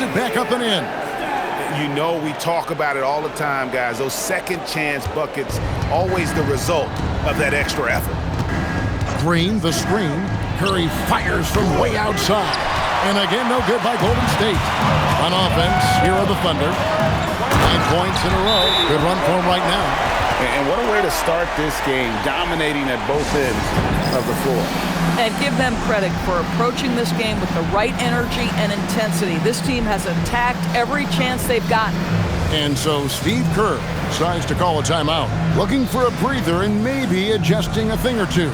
puts it back up and in. You know we talk about it all the time, guys. Those second chance buckets, always the result of that extra effort. Green, the screen. Curry fires from way outside. And again, no good by Golden State. On offense, here are the Thunder. 9 points in a row. Good run for them right now. And what a way to start this game, dominating at both ends of the floor. And give them credit for approaching this game with the right energy and intensity. This team has attacked every chance they've gotten. And so Steve Kerr decides to call a timeout, looking for a breather and maybe adjusting a thing or two.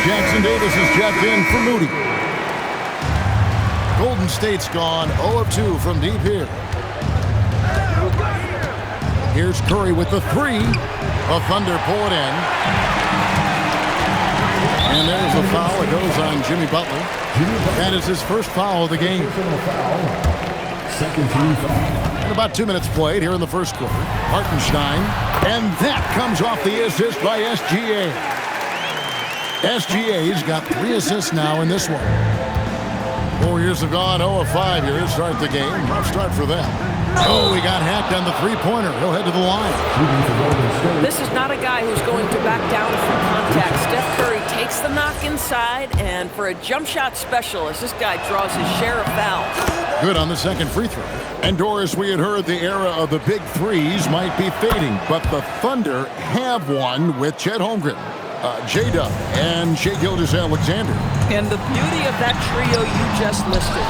Jackson Davis is checked in for Moody. Golden State's gone 0 of 2 from deep here. Here's Curry with the three. The Thunder pull it in. And there's a foul. It goes on Jimmy Butler. That is his first foul of the game. And about 2 minutes played here in the first quarter. Hartenstein. And that comes off the assist by SGA. SGA's got 3 assists now in this one. Warriors have gone 0 of 5 here to start the game. Rough start for them. Oh, he got hacked on the three-pointer. He'll head to the line. This is not a guy who's going to back down from contact. Steph Curry takes the knock inside, and for a jump shot specialist, this guy draws his share of fouls. Good on the second free throw. And Doris, we had heard the era of the big threes might be fading, but the Thunder have one with Chet Holmgren, J-Dub, and Shai Gilgeous-Alexander. And the beauty of that trio you just listed,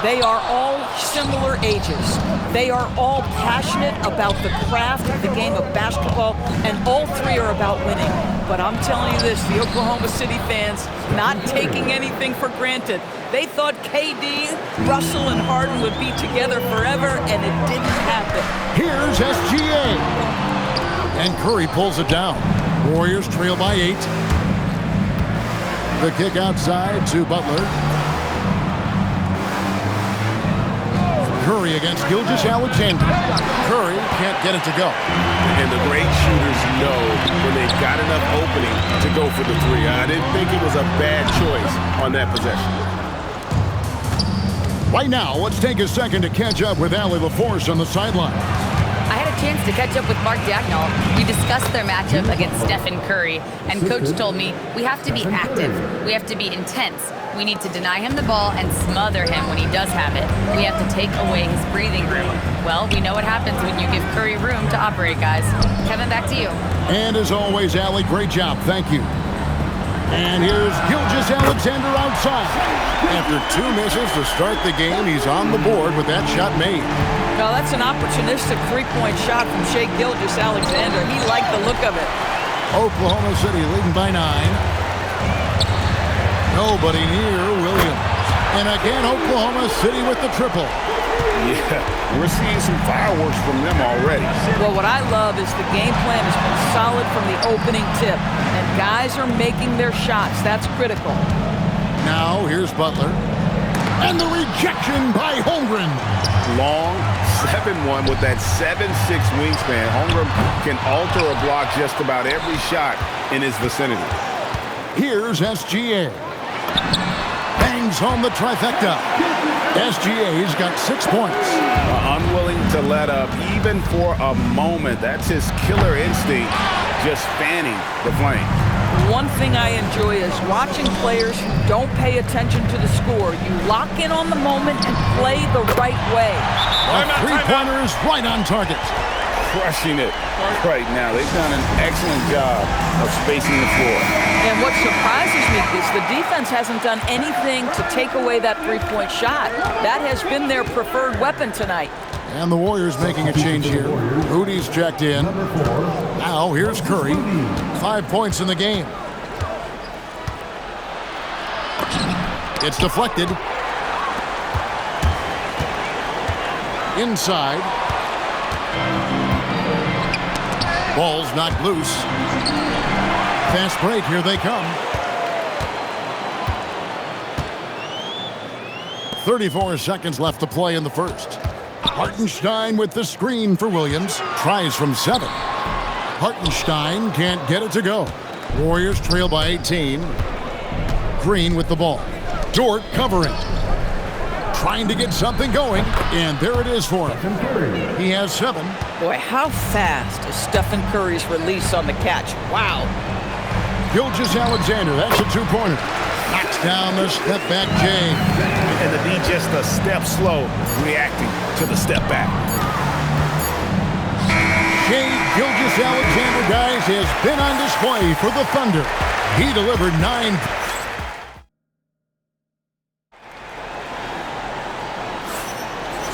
they are all similar ages. They are all passionate about the craft of the game of basketball, and all three are about winning. But I'm telling you this, the Oklahoma City fans, not taking anything for granted. They thought KD, Russell, and Harden would be together forever, and it didn't happen. Here's SGA. And Curry pulls it down. Warriors trail by 8. The kick outside to Butler. Curry against Gilgeous-Alexander. Curry can't get it to go. And the great shooters know when they've got enough opening to go for the three. I didn't think it was a bad choice on that possession. Right now, let's take a second to catch up with Allie LaForce on the sideline. I had a chance to catch up with Mark Dagnall. We discussed their matchup against Stephen Curry, and Coach told me we have to be active. We have to be intense. We need to deny him the ball and smother him when he does have it. We have to take away his breathing room. Well, we know what happens when you give Curry room to operate, guys. Kevin, back to you. And as always, Allie, great job. Thank you. And here's Gilgeous-Alexander outside. After 2 misses to start the game, he's on the board with that shot made. Now that's an opportunistic three-point shot from Shai Gilgeous-Alexander. He liked the look of it. Oklahoma City leading by 9. Nobody near Williams. And again, Oklahoma City with the triple. Yeah, we're seeing some fireworks from them already. Well, what I love is the game plan has been solid from the opening tip. And guys are making their shots. That's critical. Now, here's Butler. And the rejection by Holmgren. Long 7-1 with that 7'6" wingspan. Holmgren can alter a block just about every shot in his vicinity. Here's SGA. Bangs home the trifecta. SGA's got 6 points. Unwilling to let up even for a moment. That's his killer instinct, just fanning the flame. One thing I enjoy is watching players who don't pay attention to the score. You lock in on the moment and play the right way. The three-pointer is right on target. Crushing it right now. They've done an excellent job of spacing the floor. And what surprises me is the defense hasn't done anything to take away that three-point shot. That has been their preferred weapon tonight. And the Warriors making a change here. Rudy's checked in. Now here's Curry. 5 points in the game. It's deflected. Inside. Ball's knocked loose. Fast break, here they come. 34 seconds left to play in the first. Hartenstein with the screen for Williams. Tries from 7. Hartenstein can't get it to go. Warriors trail by 18. Green with the ball. Dort covering. Trying to get something going, and there it is for him. He has 7. Boy, how fast is Stephen Curry's release on the catch. Wow. Gilgeous-Alexander, that's a 2-pointer. Knocks down the step-back Jay. And the D just a step slow, reacting to the step back. Shai Gilgeous-Alexander, guys, has been on display for the Thunder. He delivered 9.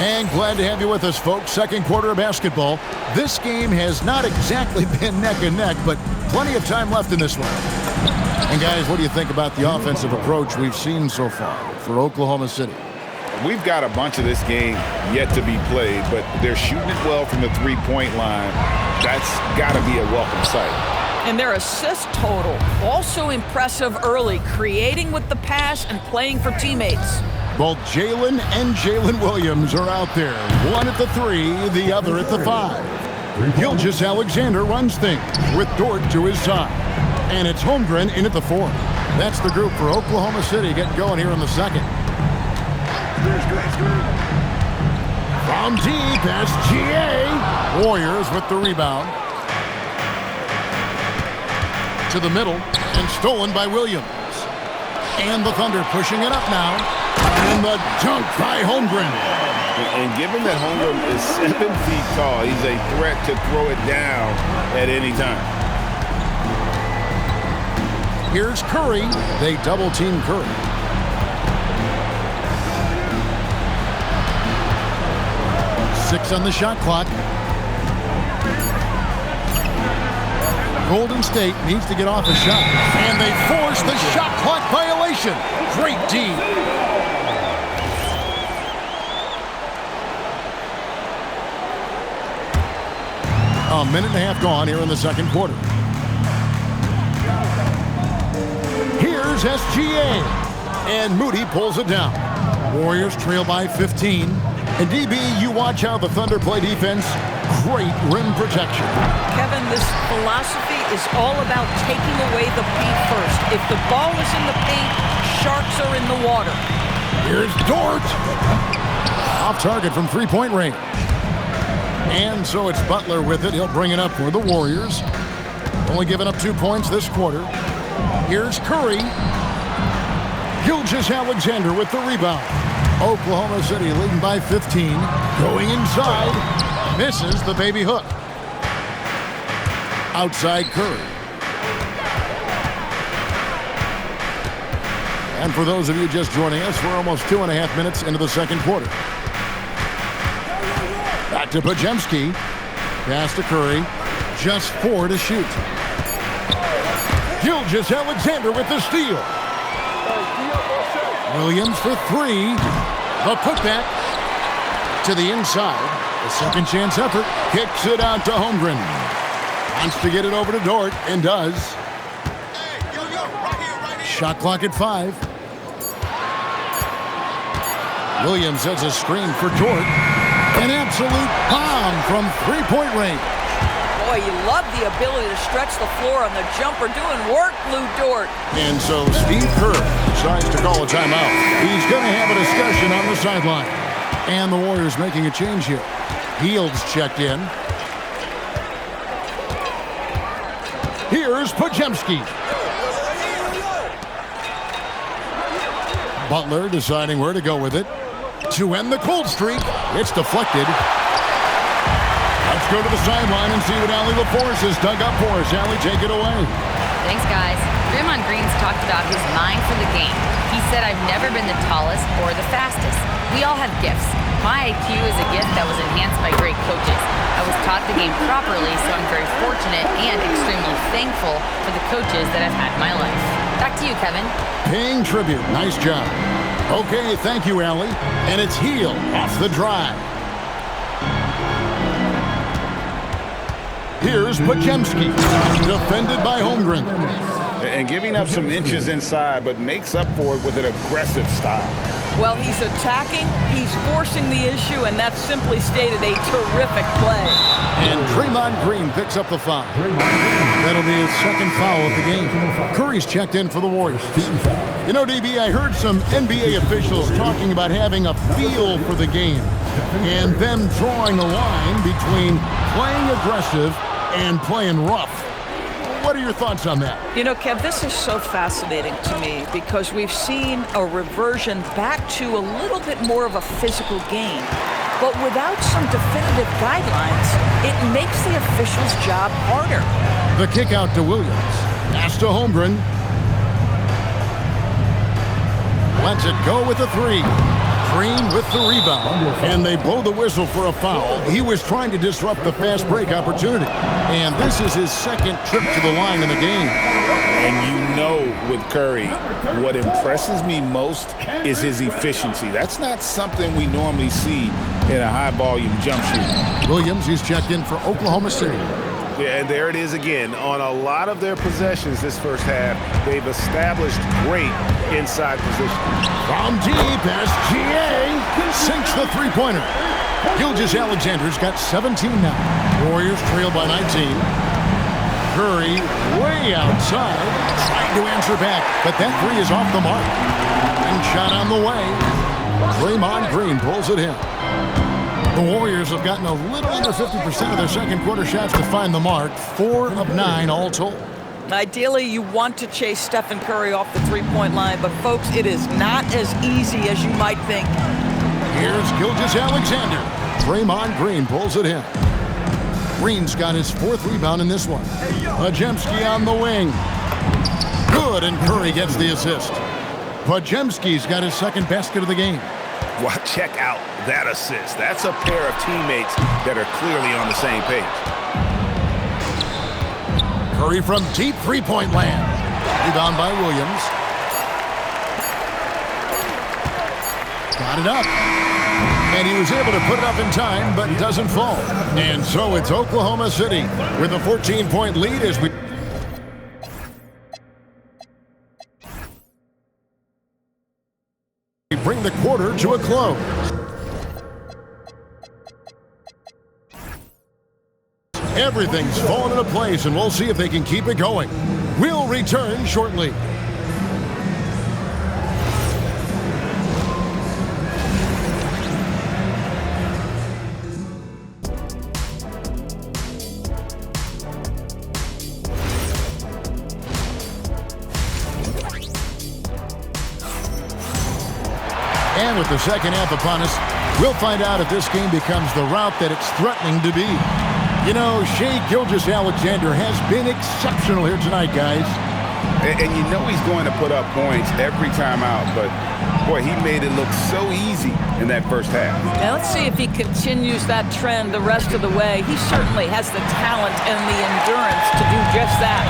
And glad to have you with us, folks. Second quarter of basketball. This game has not exactly been neck and neck, but plenty of time left in this one. And guys, what do you think about the offensive approach we've seen so far for Oklahoma City? We've got a bunch of this game yet to be played, but they're shooting it well from the three-point line. That's got to be a welcome sight. And their assist total, also impressive early, creating with the pass and playing for teammates. Both Jalen and Jalen Williams are out there. One at the 3, the other at the 5. Gilgeous-Alexander runs things with Dort to his side. And it's Holmgren in at the 4. That's the group for Oklahoma City getting going here in the second. From deep, that's GA. Warriors with the rebound. To the middle, and stolen by Williams. And the Thunder pushing it up now. And the dunk by Holmgren. And given that Holmgren is 7 feet tall, he's a threat to throw it down at any time. Here's Curry. They double-team Curry. Six on the shot clock. Golden State needs to get off a shot. And they force the shot clock violation. Great D. A minute and a half gone here in the second quarter. Here's SGA. And Moody pulls it down. Warriors trail by 15. And DB, you watch how the Thunder play defense. Great rim protection. Kevin, this philosophy is all about taking away the paint first. If the ball is in the paint, sharks are in the water. Here's Dort. Off target from three-point range. And so it's Butler with it. He'll bring it up for the Warriors. Only giving up 2 points this quarter. Here's Curry. Gilgeous-Alexander with the rebound. Oklahoma City leading by 15. Going inside. Misses the baby hook. Outside Curry. And for those of you just joining us, we're almost 2.5 minutes into the second quarter. Back to Podziemski. Pass to Curry. Just 4 to shoot. Gilgeous-Alexander with the steal. Williams for 3. The putback to the inside. The second chance effort. Kicks it out to Holmgren. Wants to get it over to Dort and does. Shot clock at 5. Williams has a screen for Dort. An absolute bomb from three-point range. Boy, you love the ability to stretch the floor on the jumper, doing work, Lou Dort. And so Steve Kerr decides to call a timeout. He's going to have a discussion on the sideline. And the Warriors making a change here. Hields checked in. Here's Podziemski. Butler deciding where to go with it. To end the cold streak, it's deflected. Let's go to the sideline and see what Allie LaForce has dug up for us. Allie, take it away. Thanks, guys. Draymond Green's talked about his mind for the game. He said, I've never been the tallest or the fastest. We all have gifts. My IQ is a gift that was enhanced by great coaches. I was taught the game properly, so I'm very fortunate and extremely thankful for the coaches that I've had in my life. Back to you, Kevin. Paying tribute. Nice job. Okay, thank you, Allie. And it's Hield off the drive. Here's Podziemski, defended by Holmgren. And giving up some inches inside, but makes up for it with an aggressive style. Well, he's attacking, he's forcing the issue, and that's simply stated a terrific play. And Draymond Green picks up the foul. That'll be his second foul of the game. Curry's checked in for the Warriors. You know, DB, I heard some NBA officials talking about having a feel for the game and them drawing a line between playing aggressive and playing rough. What are your thoughts on that? You know, Kev, this is so fascinating to me because we've seen a reversion back to a little bit more of a physical game. But without some definitive guidelines, it makes the officials' job harder. The kick out to Williams. Pass to Holmgren. Lets it go with the three. Green with the rebound. And they blow the whistle for a foul. He was trying to disrupt the fast break opportunity. And this is his second trip to the line in the game. And you know with Curry, what impresses me most is his efficiency. That's not something we normally see in a high-volume jump shooter. Williams, he's checked in for Oklahoma City. Yeah, and there it is again. On a lot of their possessions this first half, they've established great inside position. From deep, SGA sinks the three-pointer. Gilgeous-Alexander's got 17 now. Warriors trail by 19. Curry way outside, trying to answer back, but that three is off the mark. And shot on the way. Draymond Green pulls it in. The Warriors have gotten a little under 50% of their second quarter shots to find the mark. 4 of 9 all told. Ideally, you want to chase Stephen Curry off the three-point line, but folks, it is not as easy as you might think. Here's Gilgeous-Alexander. Draymond Green pulls it in. Green's got his 4th rebound in this one. Podziemski on the wing. Good, and Curry gets the assist. Podziemski's got his 2nd basket of the game. Well, check out that assist. That's a pair of teammates that are clearly on the same page. Curry from deep three-point land. Rebound by Williams. Got it up. And he was able to put it up in time, but doesn't fall. And so it's Oklahoma City with a 14-point lead as we bring the quarter to a close. Everything's fallen into place, and we'll see if they can keep it going. We'll return shortly. And with the second half upon us, we'll find out if this game becomes the route that it's threatening to be. You know, Shai Gilgeous-Alexander has been exceptional here tonight, guys. And you know he's going to put up points every time out, but boy, he made it look so easy in that first half. Now let's see if he continues that trend the rest of the way. He certainly has the talent and the endurance to do just that.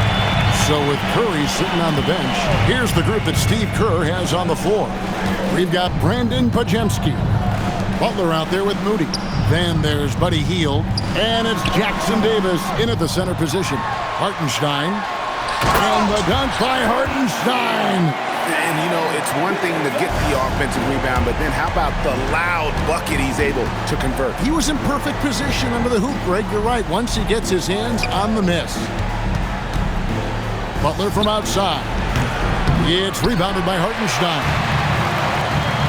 So with Curry sitting on the bench, here's the group that Steve Kerr has on the floor. We've got Brandon Podziemski. Butler out there with Moody. Then there's Buddy Hield. And it's Jackson Davis in at the center position. Hartenstein. And the dunk by Hartenstein. And, you know, it's one thing to get the offensive rebound, but then how about the loud bucket he's able to convert? He was in perfect position under the hoop, Greg. You're right. Once he gets his hands on the miss. Butler from outside. It's rebounded by Hartenstein.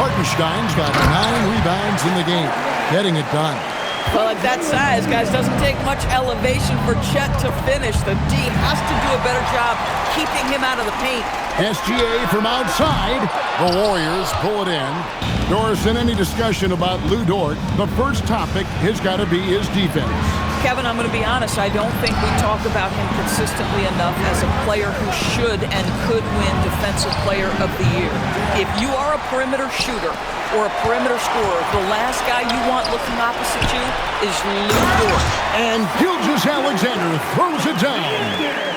Hartenstein's got 9 rebounds in the game. Getting it done. Well, at that size, guys, doesn't take much elevation for Chet to finish. The D has to do a better job keeping him out of the paint. SGA from outside. The Warriors pull it in. Doris, in any discussion about Lou Dort, the first topic has got to be his defense. Kevin, I'm going to be honest. I don't think we talk about him consistently enough as a player who should and could win Defensive Player of the Year. If you are a perimeter shooter or a perimeter scorer, the last guy you want looking opposite you is Lou Dort. And Gilgeous-Alexander throws it down.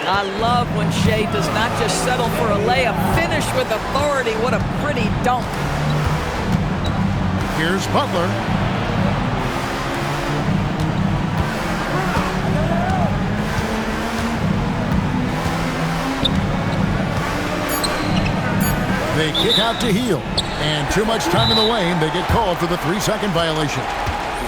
I love when Shai does not just settle for a layup. Finish with authority. What a pretty dunk. Here's Butler. They kick out to Hield. And too much time in the lane. They get called for the 3-second violation.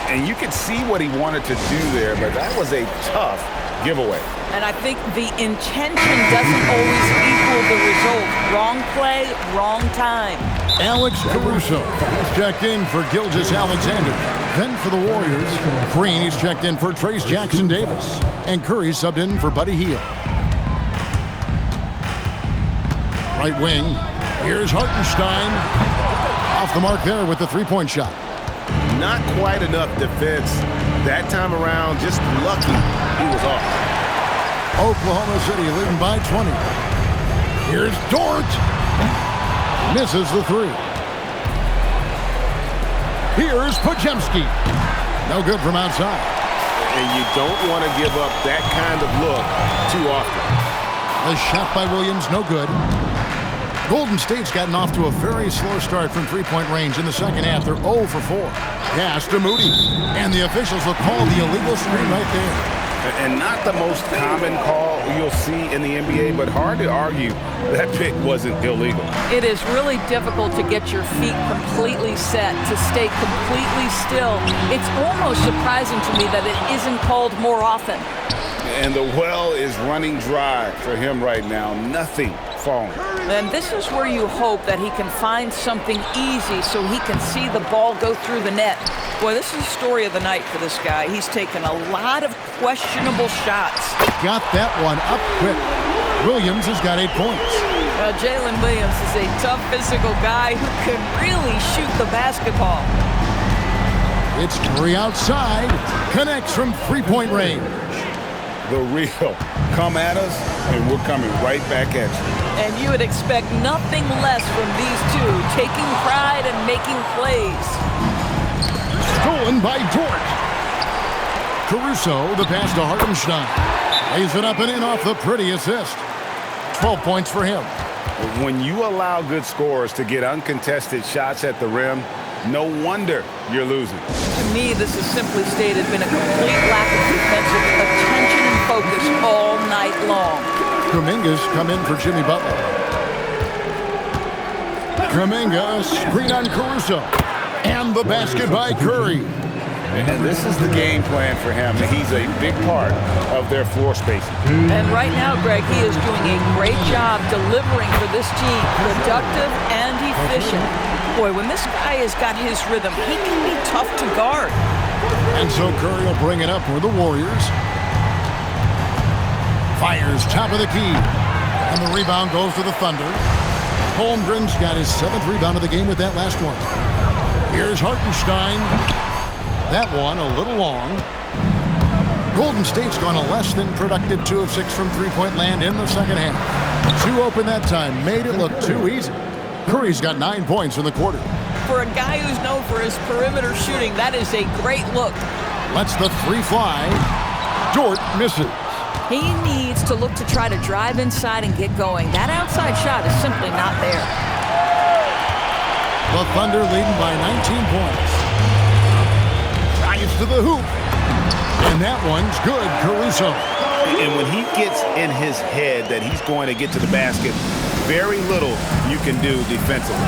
And you could see what he wanted to do there, but that was a tough giveaway. And I think the intention doesn't always equal the result. Wrong play, wrong time. Alex Caruso is checked in for Gilgeous Alexander. Then for the Warriors, Green is checked in for Trace Jackson Davis. And Curry subbed in for Buddy Hield. Right wing, here's Hartenstein. Off the mark there with the three-point shot. Not quite enough defense that time around. Just lucky he was off. Oklahoma City leading by 20. Here's Dort. Misses the three. Here's Podziemski. No good from outside. And you don't want to give up that kind of look too often. The shot by Williams, no good. Golden State's gotten off to a very slow start from three-point range in the second half. They're 0 for 4. Pass to Moody. And the officials will call the illegal screen right there. And not the most common call you'll see in the NBA, but hard to argue that pick wasn't illegal. It is really difficult to get your feet completely set, to stay completely still. It's almost surprising to me that it isn't called more often. And the well is running dry for him right now. Nothing falling. And this is where you hope that he can find something easy so he can see the ball go through the net. Boy, this is the story of the night for this guy. He's taken a lot of questionable shots. Got that one up quick. Williams has got 8 points. Jalen Williams is a tough physical guy who can really shoot the basketball. It's Curry outside. Connects from three-point range. The real. Come at us, and we're coming right back at you. And you would expect nothing less from these two, taking pride and making plays. Stolen by Dort. Caruso, the pass to Hartenstein. Lays it up and in off the pretty assist. 12 points for him. When you allow good scorers to get uncontested shots at the rim, no wonder you're losing. To me, this has simply stated been a complete lack of defensive attention and focus all night long. Kuminga's come in for Jimmy Butler. Kuminga, screen on Caruso. And the basket by Curry. And this is the game plan for him. He's a big part of their floor spacing. And right now, Greg, he is doing a great job delivering for this team. Productive and efficient. Boy, when this guy has got his rhythm, he can be tough to guard. And so Curry will bring it up for the Warriors. Fires top of the key. And the rebound goes to the Thunder. Holmgren's got his 7th rebound of the game with that last one. Here's Hartenstein. That one a little long. Golden State's gone a less than productive 2 of 6 from three-point land in the second half. 2 open that time. Made it look too easy. Curry's got 9 points in the quarter. For a guy who's known for his perimeter shooting, that is a great look. Lets the three fly. Dort misses. He needs to look to try to drive inside and get going. That outside shot is simply not there. The Thunder leading by 19 points. Drives to the hoop. And that one's good, Caruso. And when he gets in his head that he's going to get to the basket, very little you can do defensively.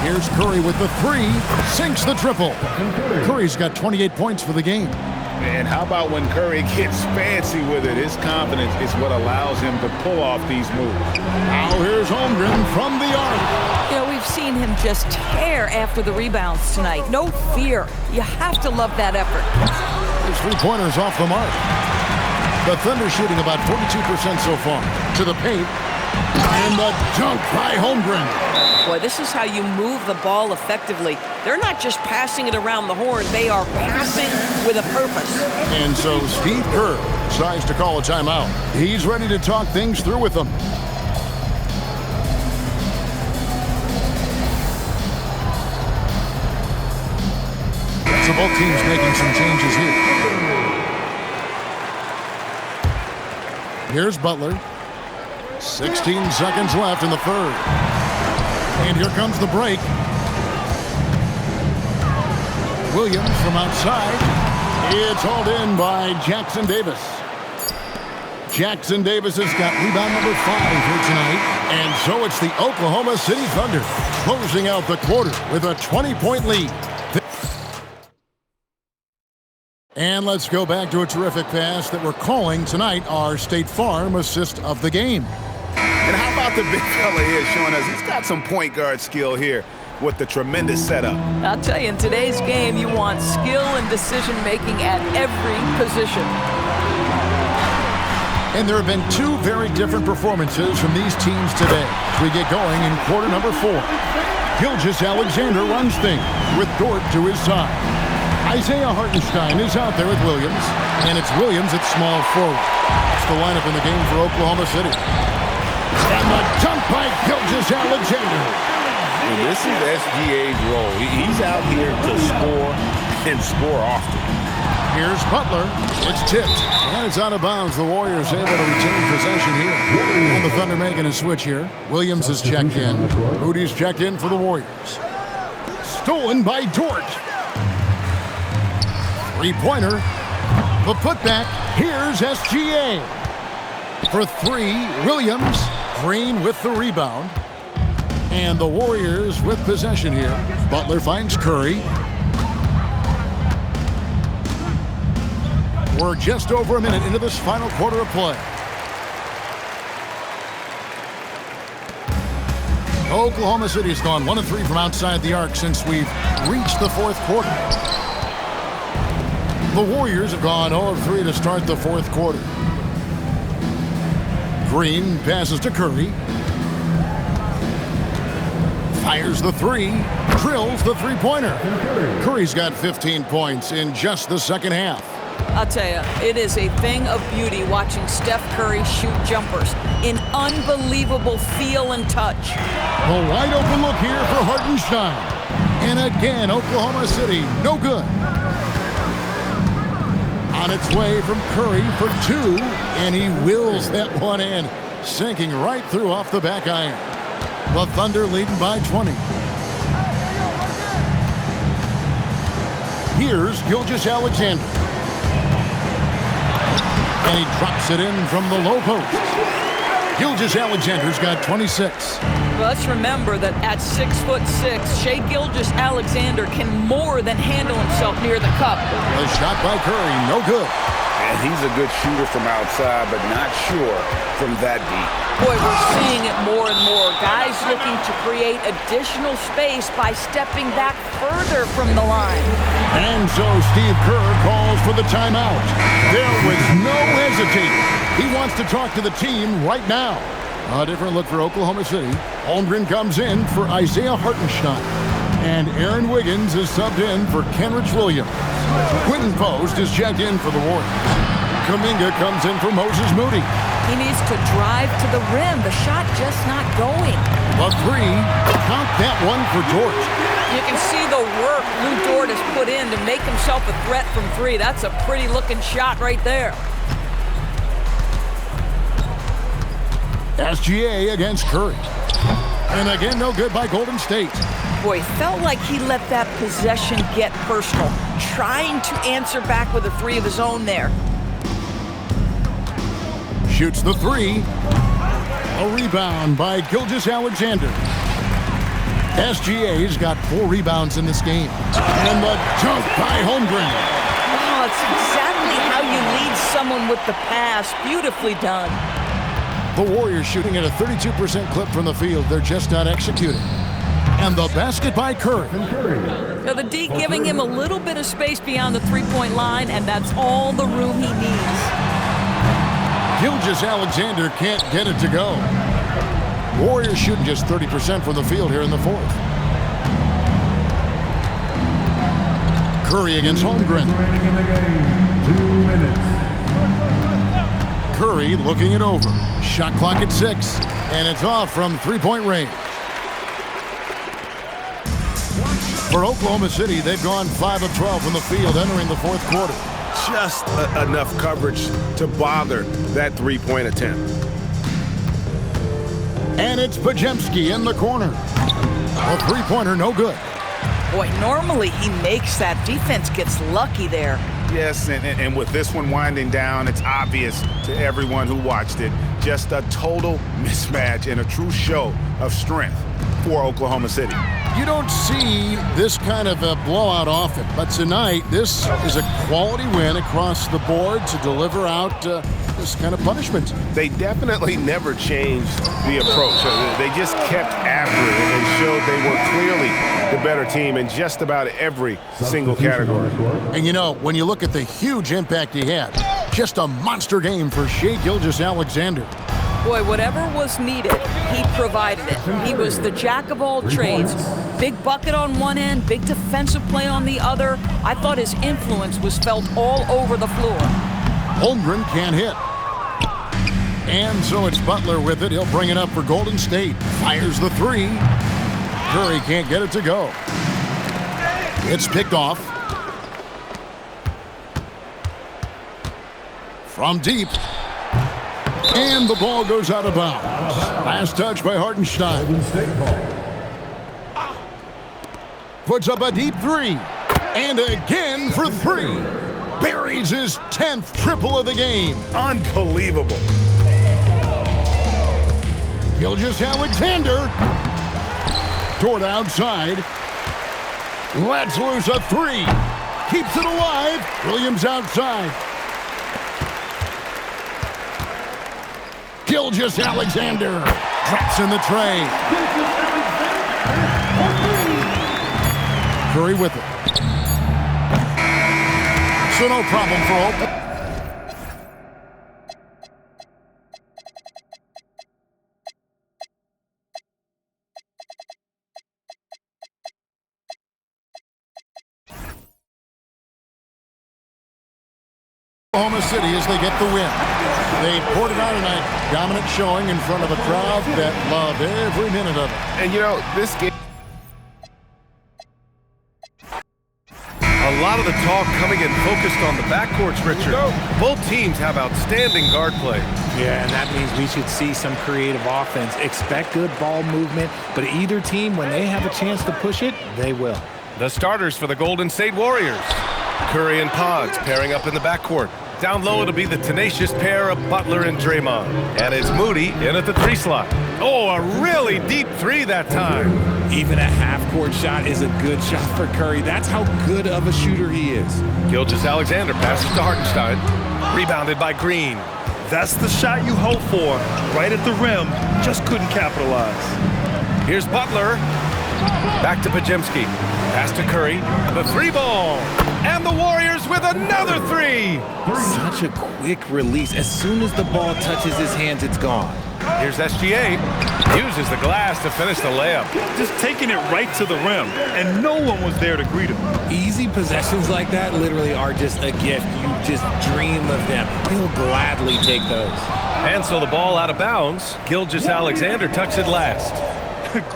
Here's Curry with the three. Sinks the triple. Curry's got 28 points for the game. And how about when Curry gets fancy with it? His confidence is what allows him to pull off these moves. Now here's Holmgren from the arc. You know, we've seen him just tear after the rebounds tonight. No fear. You have to love that effort. His three-pointers off the mark. The Thunder shooting about 42% so far. To the paint. And the dunk by Holmgren. Boy, this is how you move the ball effectively. They're not just passing it around the horn. They are passing with a purpose. And so Steve Kerr decides to call a timeout. He's ready to talk things through with them. So both teams making some changes here. Here's Butler. 16 seconds left in the third. And here comes the break. Williams from outside. It's hauled in by Jackson Davis. Jackson Davis has got rebound number 5 here tonight. And so it's the Oklahoma City Thunder closing out the quarter with a 20-point lead. And let's go back to a terrific pass that we're calling tonight our State Farm assist of the game. And how about the big fella here showing us he's got some point guard skill here with the tremendous setup. I'll tell you, in today's game, you want skill and decision-making at every position. And there have been 2 very different performances from these teams today as we get going in quarter number 4. Gilgeous-Alexander runs things with Dort to his side. Isaiah Hartenstein is out there with Williams, and it's Williams at small forward. That's the lineup in the game for Oklahoma City. And the dunk by Gilgeous-Alexander. This is SGA's role. He's out here to score and score often. Here's Butler. It's tipped. And it's out of bounds. The Warriors able to retain possession here. And the Thunder making a switch here. Williams is checked in. Moody's checked in for the Warriors. Stolen by Dort. Three-pointer. The putback. Here's SGA. For 3, Williams. Green with the rebound. And the Warriors with possession here. Butler finds Curry. We're just over a minute into this final quarter of play. Oklahoma City has gone 1 of 3 from outside the arc since we've reached the 4th quarter. The Warriors have gone 0 of 3 to start the 4th quarter. Green passes to Curry. Fires the 3, drills the 3-pointer. Curry's got 15 points in just the second half. I'll tell you, it is a thing of beauty watching Steph Curry shoot jumpers in unbelievable feel and touch. A wide open look here for Hartenstein. And again, Oklahoma City, no good. On its way from Curry for 2, and he wills that one in, sinking right through off the back iron. The Thunder leading by 20. Here's Gilgeous-Alexander. And he drops it in from the low post. Gilgeous-Alexander's got 26. Well, let's remember that at 6'6", Shai Gilgeous-Alexander can more than handle himself near the cup. A shot by Curry, no good. And he's a good shooter from outside, but not sure from that deep. Boy, we're seeing it more and more. Guys looking to create additional space by stepping back further from the line. And so Steve Kerr calls for the timeout. There was no hesitating. He wants to talk to the team right now. A different look for Oklahoma City. Holmgren comes in for Isaiah Hartenstein. And Aaron Wiggins is subbed in for Kenrich Williams. Quentin Post is checked in for the Warriors. Kuminga comes in for Moses Moody. He needs to drive to the rim. The shot just not going. A 3. Count that one for Dort. You can see the work Lou Dort has put in to make himself a threat from 3. That's a pretty looking shot right there. SGA against Curry. And again, no good by Golden State. Boy, felt like he let that possession get personal, trying to answer back with a 3 of his own there. Shoots the 3. A rebound by Gilgeous-Alexander. SGA's got 4 rebounds in this game. And the dunk by Holmgren. Oh, it's exactly how you lead someone with the pass. Beautifully done. The Warriors shooting at a 32% clip from the field. They're just not executing. And the basket by Curry. Now the D giving him a little bit of space beyond the 3-point line, and that's all the room he needs. Gilgeous-Alexander can't get it to go. Warriors shooting just 30% from the field here in the 4th. Curry against Holmgren. 2 minutes. Curry looking it over. Shot clock at 6, and it's off from 3-point range. For Oklahoma City, they've gone 5 of 12 from the field entering the 4th quarter. Just enough coverage to bother that 3-point attempt. And it's Podziemski in the corner. A 3-pointer, no good. Boy, normally he makes that. Defense gets lucky there. Yes, and with this one winding down, it's obvious to everyone who watched it. Just a total mismatch and a true show of strength for Oklahoma City. You don't see this kind of a blowout often, but tonight this is a quality win across the board to deliver out this kind of punishment. They definitely never changed the approach. They just kept after it and showed they were clearly the better team in just about every single category. And you know, when you look at the huge impact he had, just a monster game for Shai Gilgeous-Alexander. Boy, whatever was needed, he provided it. He was the jack of all trades. Big bucket on one end, big defensive play on the other. I thought his influence was felt all over the floor. Holmgren can't hit. And so it's Butler with it. He'll bring it up for Golden State. Fires the three. Curry can't get it to go. It's picked off. From deep. And the ball goes out of bounds. Last touch by Hartenstein. Puts up a deep three. And again for three. Buries his 10th triple of the game. Unbelievable. Gilgeous-Alexander. Toward outside. Lets loose a three. Keeps it alive. Williams outside. Gilgeous-Alexander drops in the tray. Curry with it. So no problem for Oklahoma. Oklahoma City as they get the win. They poured it out tonight. Dominant showing in front of a crowd that loved every minute of it. And you know, this game, a lot of the talk coming in focused on the backcourts, Richard. Both teams have outstanding guard play. Yeah, and that means we should see some creative offense. Expect good ball movement, but either team, when they have a chance to push it, they will. The starters for the Golden State Warriors. Curry and Pods pairing up in the backcourt. Down low, it'll be the tenacious pair of Butler and Draymond. And it's Moody in at the three slot. Oh, a really deep three that time. Even a half-court shot is a good shot for Curry. That's how good of a shooter he is. Gilgeous-Alexander passes to Hartenstein. Rebounded by Green. That's the shot you hope for. Right at the rim, just couldn't capitalize. Here's Butler. Back to Podziemski. Pass to Curry. The three ball. And the Warriors with another three. Such a quick release. As soon as the ball touches his hands, it's gone. Here's SGA. Uses the glass to finish the layup. Just taking it right to the rim, and no one was there to greet him. Easy possessions like that literally are just a gift. You just dream of them. He'll gladly take those. And so the ball out of bounds. Gilgeous-Alexander tucks it last.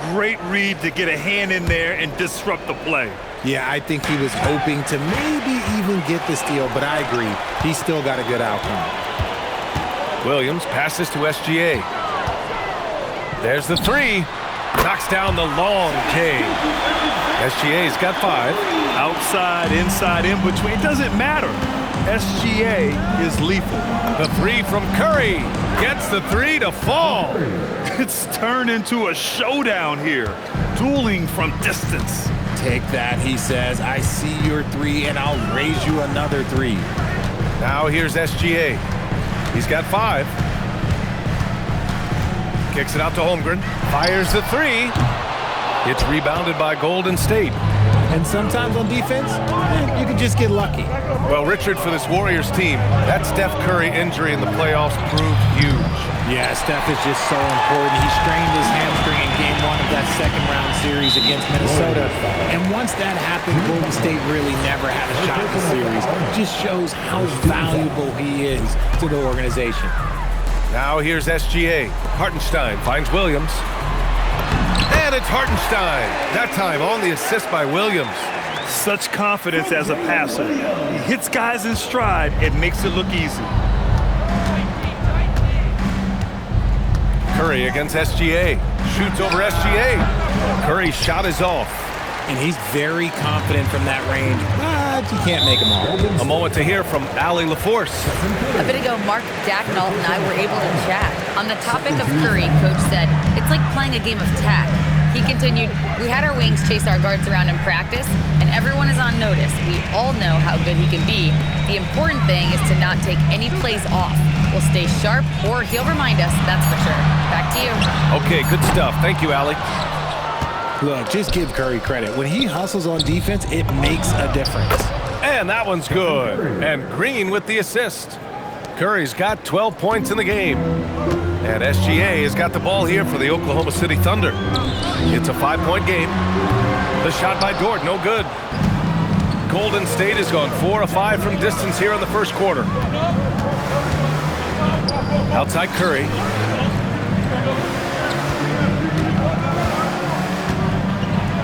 Great read to get a hand in there and disrupt the play. Yeah, I think he was hoping to maybe even get the steal, but I agree. He still got a good outcome. Williams passes to SGA. There's the three. Knocks down the long K. SGA's got 5. Outside, inside, in between, it doesn't matter. SGA is lethal. The three from Curry gets the three to fall. It's turned into a showdown here. Dueling from distance. Take that, he says. I see your three, and I'll raise you another three. Now here's SGA. He's got 5. Kicks it out to Holmgren. Fires the three. It's rebounded by Golden State. And sometimes on defense, you can just get lucky. Well, Richard, for this Warriors team, that Steph Curry injury in the playoffs proved huge. Yeah, Steph is just so important. He strained his hamstring in Game 1 of that second-round series against Minnesota. And once that happened, Golden State really never had a shot at the series. It just shows how valuable he is to the organization. Now here's SGA. Hartenstein finds Williams. And it's Hartenstein. That time on the assist by Williams. Such confidence as a passer. He hits guys in stride and makes it look easy. Curry against SGA. Shoots over SGA. Curry's shot is off. and he's very confident from that range, but you can't make him all. A moment to hear from Allie LaForce. A bit ago, Mark Dacknault and I were able to chat. On the topic of Curry, Coach said, it's like playing a game of tag. He continued, we had our wings chase our guards around in practice, and everyone is on notice. We all know how good he can be. The important thing is to not take any plays off. We'll stay sharp, or he'll remind us, that's for sure. Back to you. Okay, good stuff. Thank you, Allie. Look, just give Curry credit. When he hustles on defense, it makes a difference. And that one's good. And Green with the assist. Curry's got 12 points in the game. And SGA has got the ball here for the Oklahoma City Thunder. It's a 5-point game. The shot by Dort, no good. Golden State has gone 4 of 5 from distance here in the first quarter. Outside Curry.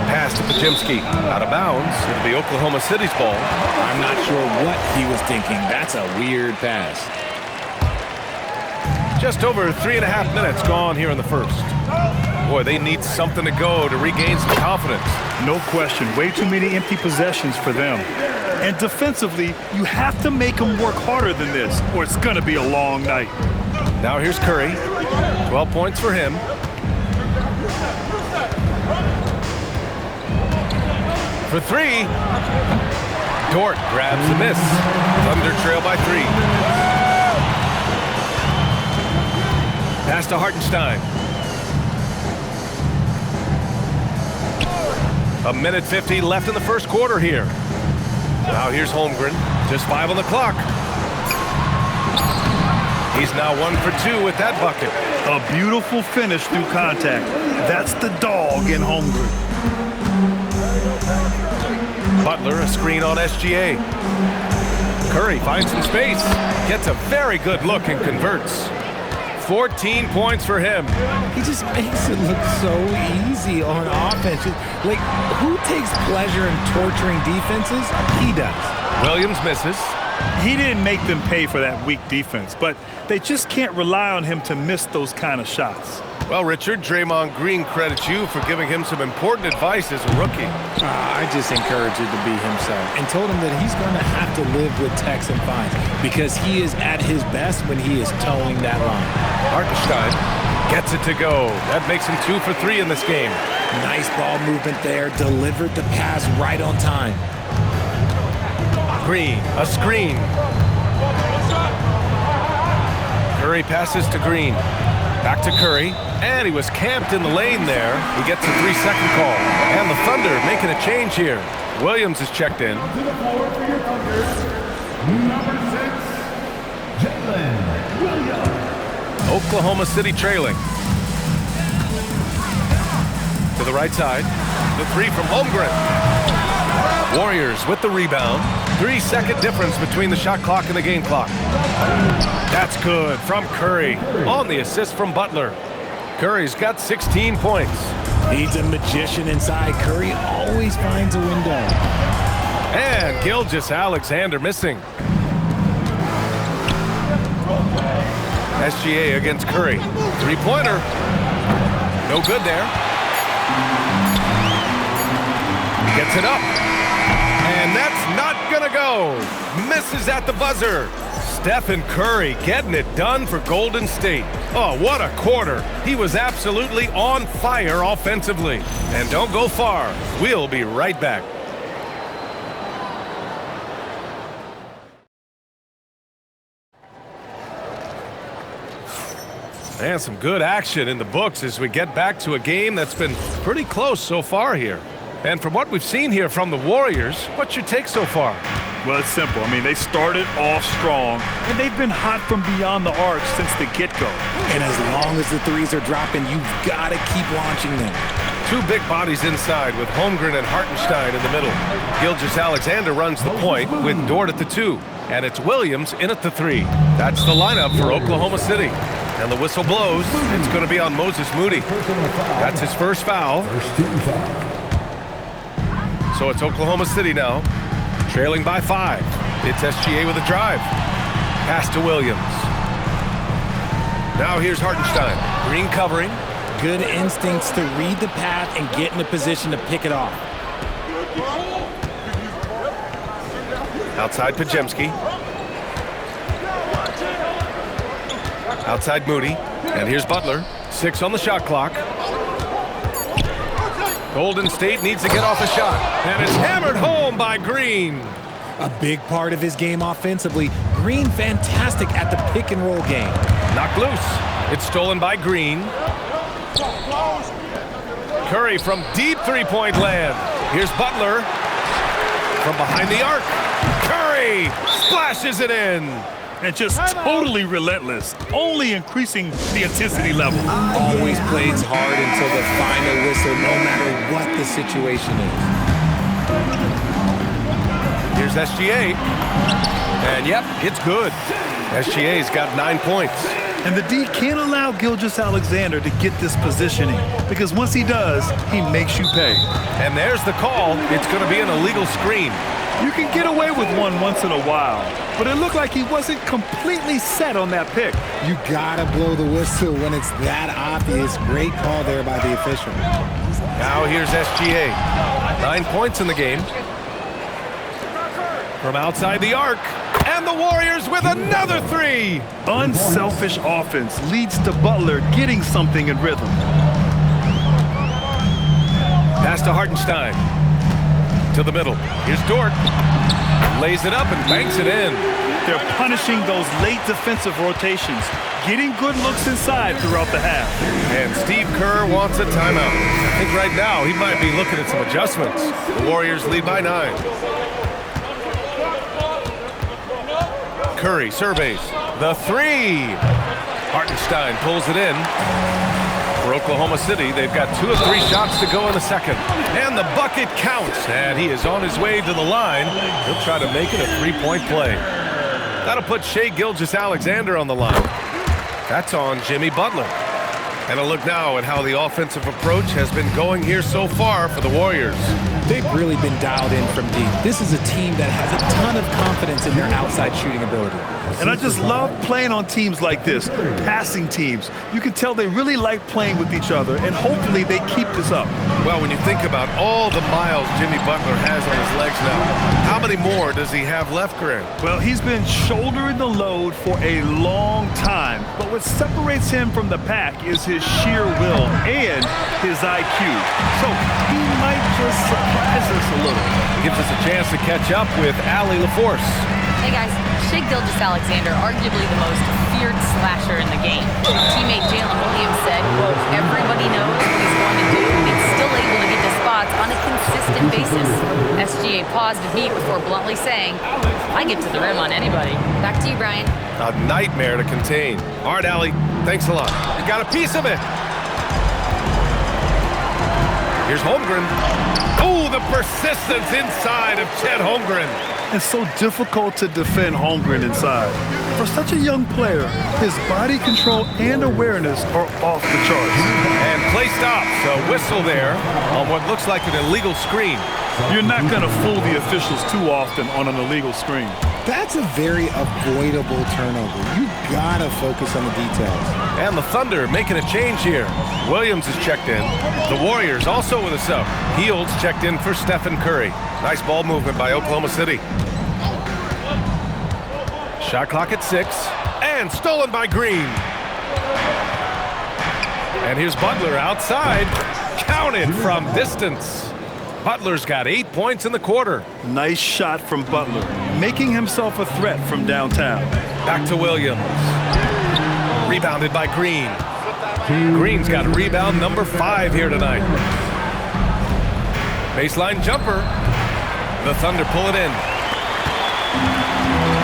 Pass to Podziemski. Out of bounds. It'll be Oklahoma City's ball. I'm not sure what he was thinking. That's a weird pass. Just over 3.5 minutes gone here in the first. Boy, they need something to go to regain some confidence. No question. Way too many empty possessions for them. And defensively, you have to make them work harder than this, or it's going to be a long night. Now here's Curry. 12 points for him. For three. Dort grabs the miss. Thunder trail by 3. Pass to Hartenstein. 1:50 left in the first quarter here. Now here's Holmgren. Just 5 on the clock. He's now 1 for 2 with that bucket. A beautiful finish through contact. That's the dog in Holmgren. Butler, a screen on SGA. Curry finds some space. Gets a very good look and converts. 14 points for him. He just makes it look so easy on offense. Like, who takes pleasure in torturing defenses? He does. Williams misses. He didn't make them pay for that weak defense, but they just can't rely on him to miss those kind of shots. Well, Richard, Draymond Green credits you for giving him some important advice as a rookie. I just encouraged him to be himself and told him that he's going to have to live with techs and fines because he is at his best when he is towing that line. Hartenstein gets it to go. That makes him 2 for 3 in this game. Nice ball movement there. Delivered the pass right on time. Green, a screen. Curry passes to Green. Back to Curry, and he was camped in the lane there. He gets a 3-second call. And the Thunder making a change here. Williams is checked in. Oklahoma City trailing. To the right side. The 3 from Holmgren. Warriors with the rebound. 3-second difference between the shot clock and the game clock. That's good from Curry on the assist from Butler. Curry's got 16 points. He's a magician inside. Curry always finds a window. And Gilgeous-Alexander missing. SGA against Curry. 3-pointer. No good there. Gets it up. And that's not gonna go. Misses at the buzzer. Stephen Curry getting it done for Golden State. Oh, what a quarter. He was absolutely on fire offensively. And don't go far. We'll be right back. And some good action in the books as we get back to a game that's been pretty close so far here. And from what we've seen here from the Warriors, what's your take so far? Well, it's simple. I mean, they started off strong, and they've been hot from beyond the arc since the get-go. And as long as the threes are dropping, you've got to keep launching them. 2 big bodies inside with Holmgren and Hartenstein in the middle. Gilgeous-Alexander runs the point with Dort at the 2. And it's Williams in at the 3. That's the lineup for Oklahoma City. And the whistle blows. It's going to be on Moses Moody. That's his first foul. So it's Oklahoma City now, trailing by 5. It's SGA with a drive. Pass to Williams. Now here's Hartenstein. Green covering. Good instincts to read the path and get in a position to pick it off. Outside Pajemski. Outside Moody. And here's Butler. 6 on the shot clock. Golden State needs to get off a shot. And it's hammered home by Green. A big part of his game offensively. Green fantastic at the pick and roll game. Knocked loose. It's stolen by Green. Curry from deep three-point land. Here's Butler from behind the arc. Curry splashes it in. And just totally relentless, only increasing the intensity level. Always plays hard until the final whistle, no matter what the situation is. Here's SGA. And yep, it's good. SGA's got 9 points. And the D can't allow Gilgeous-Alexander to get this positioning, because once he does, he makes you pay. And there's the call. It's going to be an illegal screen. You can get away with one once in a while, but it looked like he wasn't completely set on that pick. You gotta blow the whistle when it's that obvious. Great call there by the official. Now here's SGA. 9 points in the game. From outside the arc. And the Warriors with another 3. Unselfish offense leads to Butler getting something in rhythm. Pass to Hartenstein. To the middle. Here's Dort. Lays it up and banks it in. They're punishing those late defensive rotations, getting good looks inside throughout the half. And Steve Kerr wants a timeout. I think right now he might be looking at some adjustments. The Warriors lead by 9. Curry surveys the 3. Hartenstein pulls it in. For Oklahoma City, they've got 2 of 3 shots to go in the second. And the bucket counts. And he is on his way to the line. He'll try to make it a 3-point play. That'll put Shai Gilgeous-Alexander on the line. That's on Jimmy Butler. And a look now at how the offensive approach has been going here so far for the Warriors. They've really been dialed in from deep. This is a team that has a ton of confidence in their outside shooting ability. And I just love playing on teams like this, passing teams. You can tell they really like playing with each other, and hopefully they keep this up. Well, when you think about all the miles Jimmy Butler has on his legs now, how many more does he have left, Grant? Well, he's been shouldering the load for a long time, but what separates him from the pack is his sheer will and his IQ. So he might just surprise us a little. Gives us a chance to catch up with Allie LaForce. Hey guys, Shai Gilgeous-Alexander, arguably the most feared slasher in the game. Teammate Jalen Williams said, quote, everybody knows what he's going to do, and he's still able to get to spots on a consistent basis. SGA paused a beat before bluntly saying, I get to the rim on anybody. Back to you, Brian. A nightmare to contain. All right, Allie, thanks a lot. You got a piece of it. Here's Holmgren. Oh, the persistence inside of Chet Holmgren. It's so difficult to defend Holmgren inside. For such a young player, his body control and awareness are off the charts. And play stops. A whistle there on what looks like an illegal screen. You're not going to fool the officials too often on an illegal screen. That's a very avoidable turnover. You gotta focus on the details. And the Thunder making a change here. Williams is checked in. The Warriors also with a sub. Heald's checked in for Stephen Curry. Nice ball movement by Oklahoma City. Shot clock at 6. And stolen by Green. And here's Butler outside. Counted from distance. Butler's got 8 points in the quarter. Nice shot from Butler, making himself a threat from downtown. Back to Williams. Rebounded by Green. Green's got rebound number 5 here tonight. Baseline jumper. The Thunder pull it in.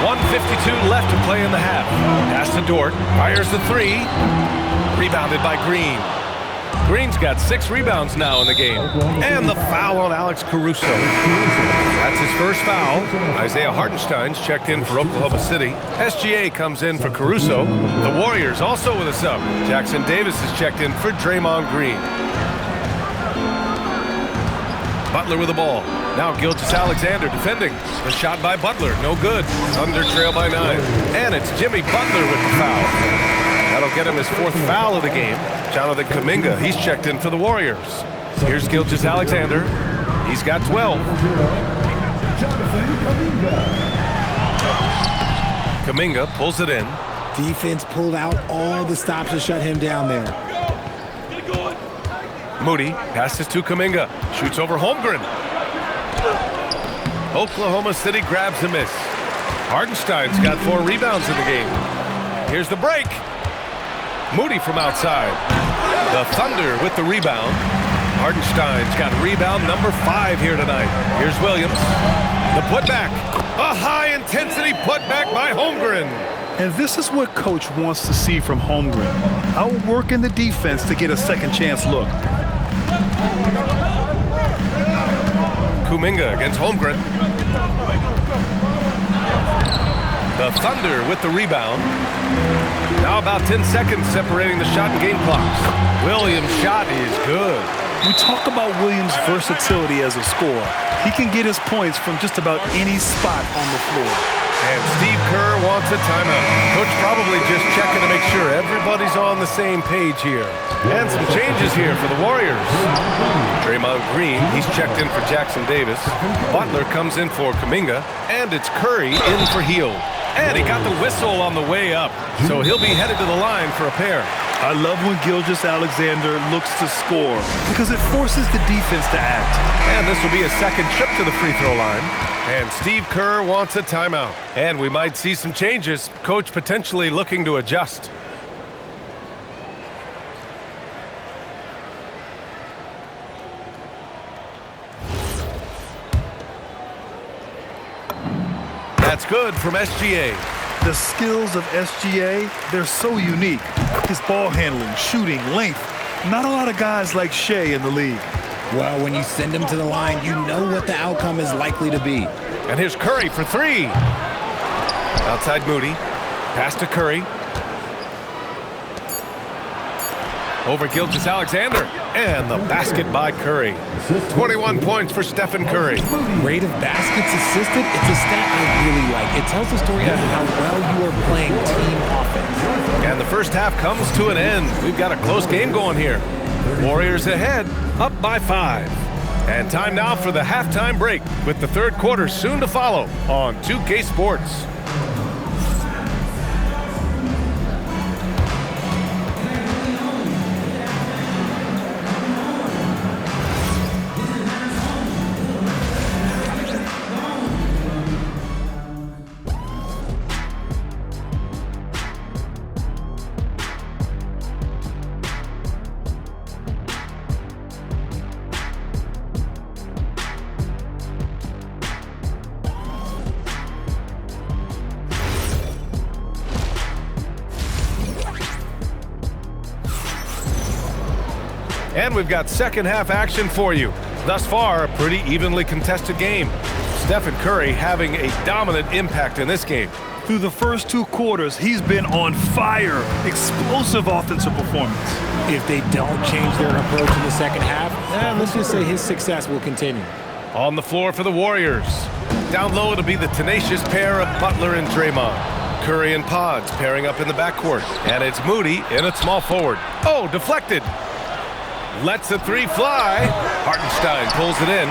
1:52 left to play in the half. Pass to Dort. Fires the 3. Rebounded by Green. Green's got 6 rebounds now in the game. And the foul on Alex Caruso. That's his first foul. Isaiah Hartenstein's checked in for Oklahoma City. SGA comes in for Caruso. The Warriors also with a sub. Jackson Davis is checked in for Draymond Green. Butler with the ball. Now Gilgeous-Alexander defending. The shot by Butler, no good. Thunder trail by 9. And it's Jimmy Butler with the foul. That'll get him his 4th foul of the game. Jonathan Kuminga, he's checked in for the Warriors. Here's Gilgeous-Alexander. He's got 12. Kuminga pulls it in. Defense pulled out all the stops to shut him down there. Moody passes to Kuminga. Shoots over Holmgren. Oklahoma City grabs a miss. Hartenstein's got 4 rebounds in the game. Here's the break. Moody from outside. The Thunder with the rebound. Hartenstein's got rebound number 5 here tonight. Here's Williams. The putback. A high-intensity putback by Holmgren. And this is what Coach wants to see from Holmgren. Outworking the defense to get a second chance look. Kuminga against Holmgren. The Thunder with the rebound. Now about 10 seconds separating the shot and game clocks. Williams' shot is good. We talk about Williams' versatility as a scorer. He can get his points from just about any spot on the floor. And Steve Kerr wants a timeout. Coach probably just checking to make sure everybody's on the same page here. And some changes here for the Warriors. Draymond Green, he's checked in for Jackson Davis. Butler comes in for Kuminga. And it's Curry in for Hield. And he got the whistle on the way up. So he'll be headed to the line for a pair. I love when Gilgeous-Alexander looks to score because it forces the defense to act. And this will be a second trip to the free throw line. And Steve Kerr wants a timeout. And we might see some changes. Coach potentially looking to adjust. That's good from SGA. The skills of SGA, they're so unique. His ball handling, shooting, length. Not a lot of guys like Shea in the league. Well, when you send him to the line, you know what the outcome is likely to be. And here's Curry for 3. Outside Moody. Pass to Curry. Over Gilgeous-Alexander. And the basket by Curry. 21 points for Stephen Curry. Rate of baskets assisted, it's a stat I really like. It tells the story of how well you are playing team offense. And the first half comes to an end. We've got a close game going here. Warriors ahead, up by 5. And time now for the halftime break, with the third quarter soon to follow on 2K Sports. And we've got second half action for you. Thus far, a pretty evenly contested game. Stephen Curry having a dominant impact in this game. Through the first 2 quarters, he's been on fire. Explosive offensive performance. If they don't change their approach in the second half, let's just say his success will continue. On the floor for the Warriors. Down low, it'll be the tenacious pair of Butler and Draymond. Curry and Pods pairing up in the backcourt. And it's Moody in at small forward. Oh, deflected. Lets the 3 fly. Hartenstein pulls it in.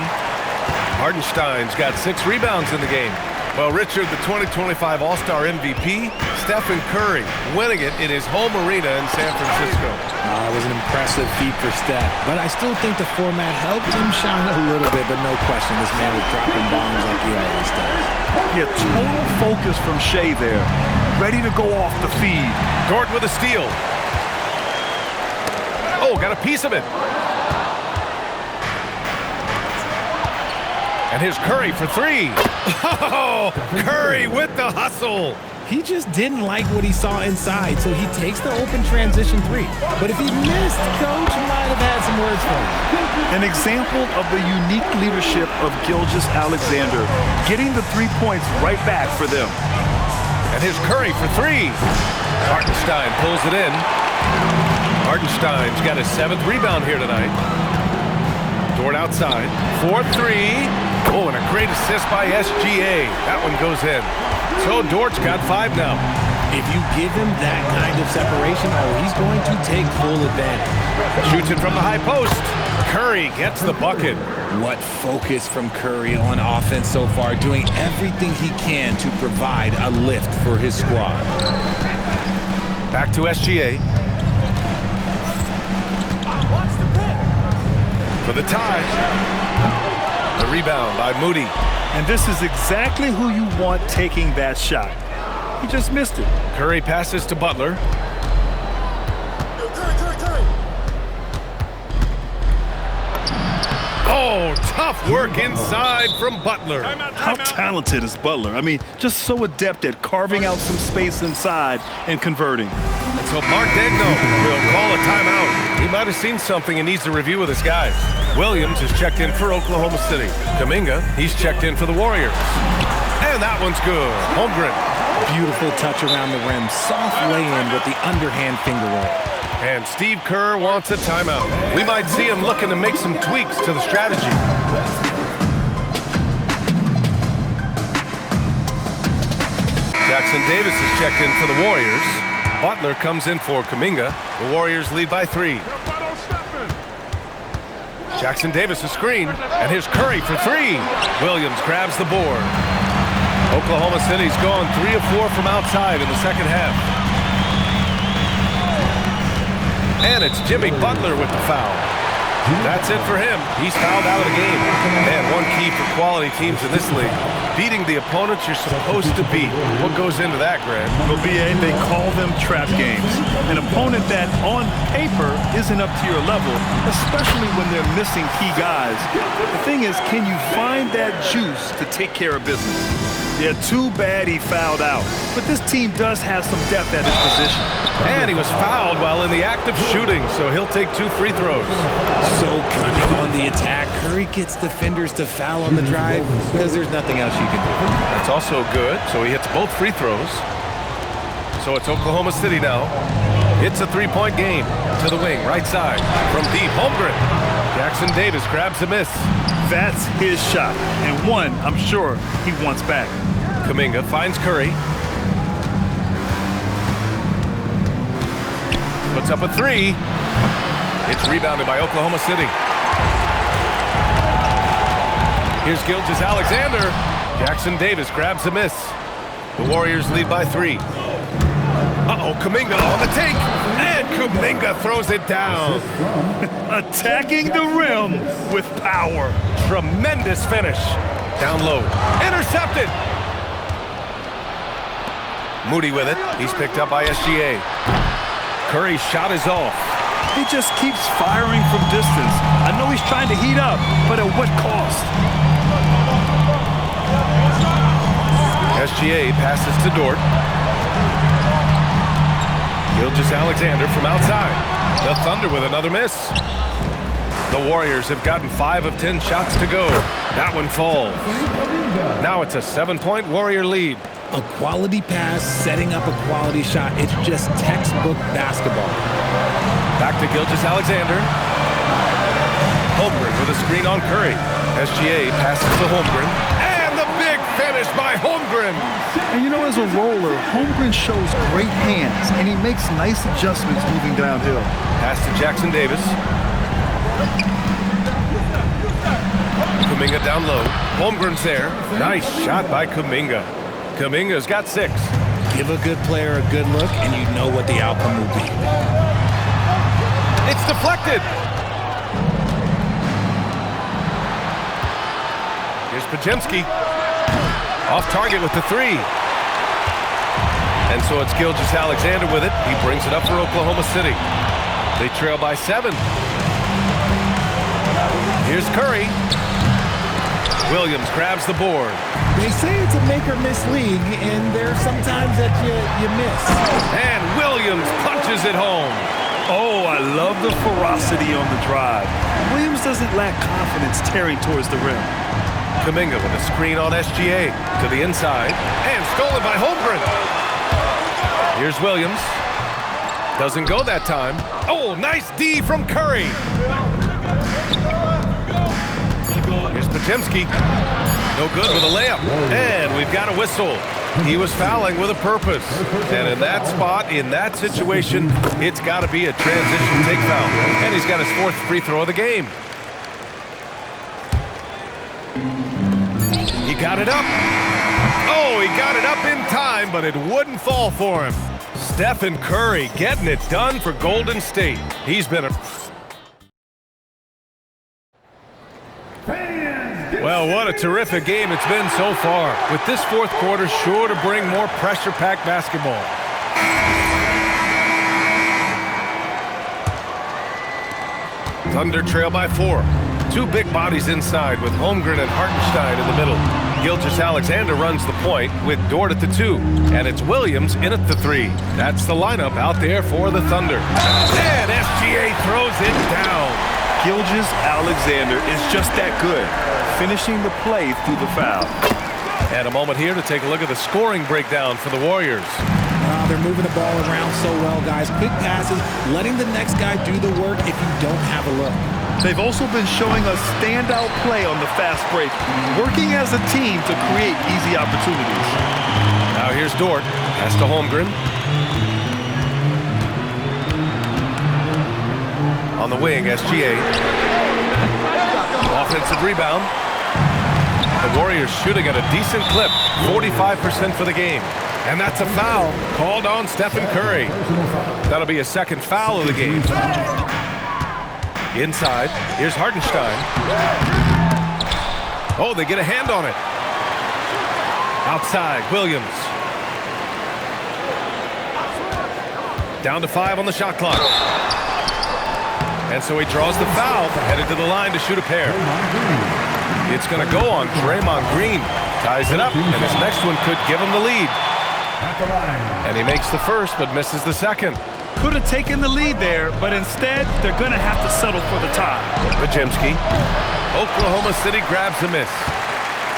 Hartenstein's got 6 rebounds in the game. Well, Richard, the 2025 All-Star MVP, Stephen Curry, winning it in his home arena in San Francisco. It was an impressive feat for Steph, but I still think the format helped him shine a little bit, but no question, this man was dropping bombs like he always does. Yeah, total focus from Shea there. Ready to go off the feed. Dort with a steal. Oh, got a piece of it. And here's Curry for 3. Oh, Curry with the hustle. He just didn't like what he saw inside, so he takes the open transition 3. But if he missed, Coach might have had some words for him. An example of the unique leadership of Gilgeous-Alexander, getting the 3 points right back for them. And here's Curry for 3. Hartenstein pulls it in. Hartenstein's got his 7th rebound here tonight. Dort outside. 4-3. Oh, and a great assist by SGA. That one goes in. So Dort's got 5 now. If you give him that kind of separation, he's going to take full advantage. Shoots it from the high post. Curry gets the bucket. What focus from Curry on offense so far, doing everything he can to provide a lift for his squad. Back to SGA. For the tie. The rebound by Moody. And this is exactly who you want taking that shot. He just missed it. Curry passes to Butler. Oh, tough work inside from Butler. How talented is Butler? I mean, just so adept at carving out some space inside and converting. So Mark Daigneault will call a timeout. He might have seen something and needs to review with his guys. Williams is checked in for Oklahoma City. Kuminga, he's checked in for the Warriors. And that one's good. Holmgren. Beautiful touch around the rim. Soft lay-in with the underhand finger roll. And Steve Kerr wants a timeout. We might see him looking to make some tweaks to the strategy. Jackson Davis is checked in for the Warriors. Butler comes in for Kuminga. The Warriors lead by 3. Jackson Davis a screen, and here's Curry for 3. Williams grabs the board. Oklahoma City's gone 3 of 4 from outside in the second half. And it's Jimmy Butler with the foul. That's it for him. He's fouled out of the game. Man, one key for quality teams in this league. Beating the opponents you're supposed to beat. What goes into that, Grant? Well, BA, they call them trap games. An opponent that, on paper, isn't up to your level, especially when they're missing key guys. The thing is, can you find that juice to take care of business? Yeah, too bad he fouled out. But this team does have some depth at his position. And he was fouled while in the act of shooting, so he'll take 2 free throws. So cunning on the attack. Curry gets defenders to foul on the drive because there's nothing else you can do. That's also good, so he hits both free throws. So it's Oklahoma City now. It's a 3-point game. To the wing, right side. From deep, Holmgren. Jackson Davis grabs the miss. That's his shot, and one I'm sure he wants back. Kuminga finds Curry. Puts up a 3. It's rebounded by Oklahoma City. Here's Gilgeous-Alexander. Jackson Davis grabs the miss. The Warriors lead by 3. Uh-oh, Kuminga on the take. And Kuminga throws it down. Attacking the rim with power. Tremendous finish. Down low. Intercepted. Moody with it. He's picked up by SGA. Curry's shot is off. He just keeps firing from distance. I know he's trying to heat up, but at what cost? SGA passes to Dort. Gilgeous-Alexander from outside. The Thunder with another miss. The Warriors have gotten 5 of 10 shots to go. That one falls. Now it's a 7-point Warrior lead. A quality pass, setting up a quality shot. It's just textbook basketball. Back to Gilgeous-Alexander. Holmgren with a screen on Curry. SGA passes to Holmgren. And the big finish by Holmgren. And you know, as a roller, Holmgren shows great hands, and he makes nice adjustments moving downhill. Pass to Jackson Davis. Kuminga down low. Holmgren's there. Nice shot by Kuminga. Kuminga's got 6. Give a good player a good look, and you know what the outcome will be. It's deflected. Here's Podziemski. Off target with the 3. And so it's Gilgeous-Alexander with it. He brings it up for Oklahoma City. They trail by 7. Here's Curry. Williams grabs the board. They say it's a make-or-miss league, and there's sometimes that you miss. And Williams punches it home. Oh, I love the ferocity on the drive. Williams doesn't lack confidence tearing towards the rim. Kuminga with a screen on SGA to the inside. And stolen by Holmgren. Here's Williams. Doesn't go that time. Oh, nice D from Curry. Here's Podziemski. No good with a layup. And we've got a whistle. He was fouling with a purpose. And in that spot, in that situation, it's got to be a transition take foul. And he's got his 4th free throw of the game. He got it up. Oh, he got it up in time, but it wouldn't fall for him. Stephen Curry getting it done for Golden State. He's been a... Well, what a terrific game it's been so far. With this 4th quarter sure to bring more pressure-packed basketball. Thunder trail by 4. 2 big bodies inside with Holmgren and Hartenstein in the middle. Gilgeous-Alexander runs the point with Dort at the 2. And it's Williams in at the 3. That's the lineup out there for the Thunder. And SGA throws it down. Gilgeous-Alexander is just that good, finishing the play through the foul. And a moment here to take a look at the scoring breakdown for the Warriors. They're moving the ball around so well, guys. Quick passes, letting the next guy do the work if you don't have a look. They've also been showing a standout play on the fast break, working as a team to create easy opportunities. Now here's Dort. Pass to Holmgren. On the wing, SGA. Offensive rebound. The Warriors shooting at a decent clip, 45% for the game. And that's a foul called on Stephen Curry. That'll be a 2nd foul of the game. Inside, here's Hartenstein. Oh, they get a hand on it. Outside, Williams. Down to 5 on the shot clock. And so he draws the foul, headed to the line to shoot a pair. It's going to go on Draymond Green. Ties it up, and his next one could give him the lead. And he makes the first, but misses the second. Could have taken the lead there, but instead, they're going to have to settle for the tie. Podziemski. Oklahoma City grabs the miss.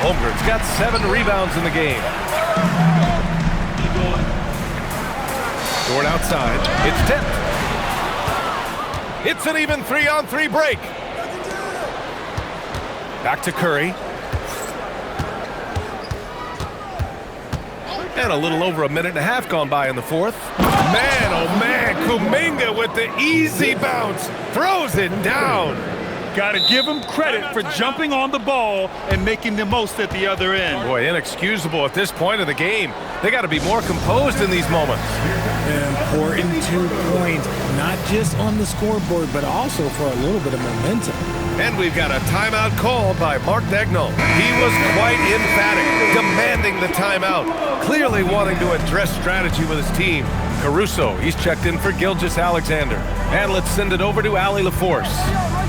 Holmgren's got 7 rebounds in the game. Dort outside. It's tipped. It's an even 3-on-3 break. Back to Curry. And a little over a minute and a half gone by in the 4th. Man, oh man, Kuminga with the easy bounce. Throws it down. Got to give him credit for jumping on the ball and making the most at the other end. Boy, inexcusable at this point of the game. They got to be more composed in these moments. Important 2 points, not just on the scoreboard, but also for a little bit of momentum. And we've got a timeout called by Mark Daigneault. He was quite emphatic, demanding the timeout, clearly wanting to address strategy with his team. Caruso, he's checked in for Gilgeous-Alexander. And let's send it over to Allie LaForce.